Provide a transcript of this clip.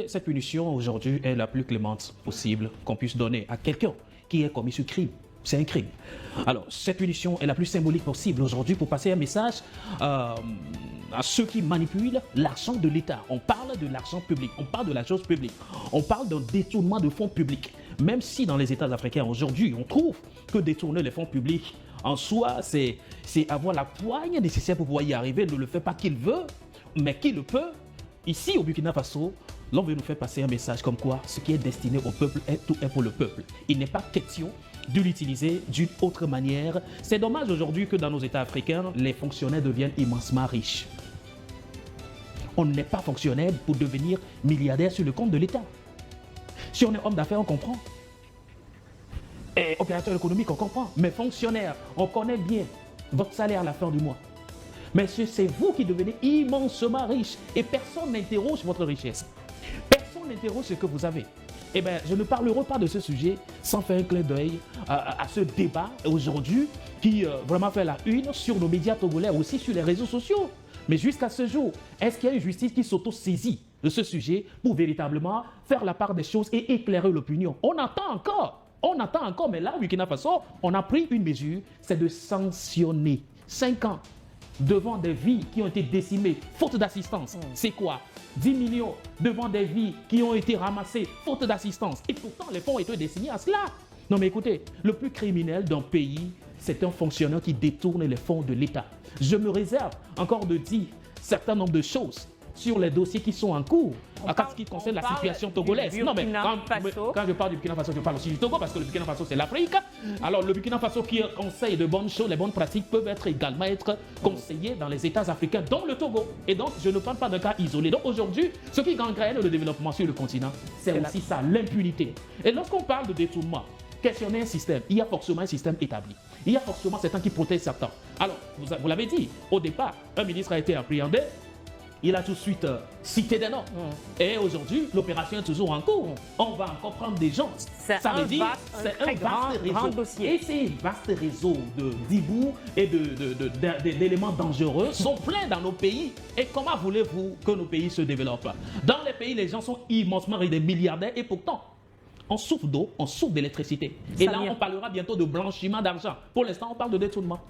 Cette punition aujourd'hui est la plus clémente possible qu'on puisse donner à quelqu'un qui ait commis ce crime. C'est un crime. Alors, cette punition est la plus symbolique possible aujourd'hui pour passer un message à ceux qui manipulent l'argent de l'État. On parle de l'argent public, on parle de la chose publique, on parle d'un détournement de fonds publics. Même si dans les États africains aujourd'hui, on trouve que détourner les fonds publics en soi, c'est avoir la poigne nécessaire pour pouvoir y arriver. Ne le fait pas qui le veut, mais qui le peut. Ici, au Burkina Faso, l'on veut nous faire passer un message comme quoi ce qui est destiné au peuple est tout est pour le peuple. Il n'est pas question de l'utiliser d'une autre manière. C'est dommage aujourd'hui que dans nos États africains, les fonctionnaires deviennent immensement riches. On n'est pas fonctionnaire pour devenir milliardaire sur le compte de l'État. Si on est homme d'affaires, on comprend. Et opérateur économique, on comprend. Mais fonctionnaire, on connaît bien votre salaire à la fin du mois. Mais c'est vous qui devenez immensement riche et personne n'interroge votre richesse. Personne n'interroge ce que vous avez. Eh bien, je ne parlerai pas de ce sujet sans faire un clin d'œil à ce débat aujourd'hui qui vraiment fait la une sur nos médias togolais, aussi sur les réseaux sociaux. Mais jusqu'à ce jour, est-ce qu'il y a une justice qui s'auto-saisit de ce sujet pour véritablement faire la part des choses et éclairer l'opinion? On attend encore, mais là, au Burkina Faso, on a pris une mesure, c'est de sanctionner 5 ans devant des vies qui ont été décimées, faute d'assistance. C'est quoi? 10 millions devant des vies qui ont été ramassées, faute d'assistance. Et pourtant, les fonds ont été destinés à cela. Non mais écoutez, le plus criminel d'un pays, c'est un fonctionnaire qui détourne les fonds de l'État. Je me réserve encore de dire un certain nombre de choses sur les dossiers qui sont en cours, en ce qui concerne la situation togolaise. Non, mais quand je parle du Burkina Faso, je parle aussi du Togo, parce que le Burkina Faso, c'est l'Afrique. Alors, le Burkina Faso qui conseille de bonnes choses, les bonnes pratiques peuvent également être conseillées dans les États africains, dont le Togo. Et donc, je ne parle pas d'un cas isolé. Donc, aujourd'hui, ce qui gangrène le développement sur le continent, c'est aussi ça, l'impunité. Et lorsqu'on parle de détournement, questionner un système, il y a forcément un système établi. Il y a forcément certains qui protègent certains. Alors, vous l'avez dit, au départ, un ministre a été appréhendé. Il a tout de suite cité des noms. Et aujourd'hui, l'opération est toujours en cours. On va encore prendre des gens. Ça veut dire c'est un vaste réseau. Dossier. Et ces vastes réseaux d'hiboux et d'éléments dangereux sont pleins dans nos pays. Et comment voulez-vous que nos pays se développent? Dans les pays, les gens sont immensement des milliardaires et pourtant, on souffre d'eau, on souffre d'électricité. Et là, on parlera bientôt de blanchiment d'argent. Pour l'instant, on parle de détournement.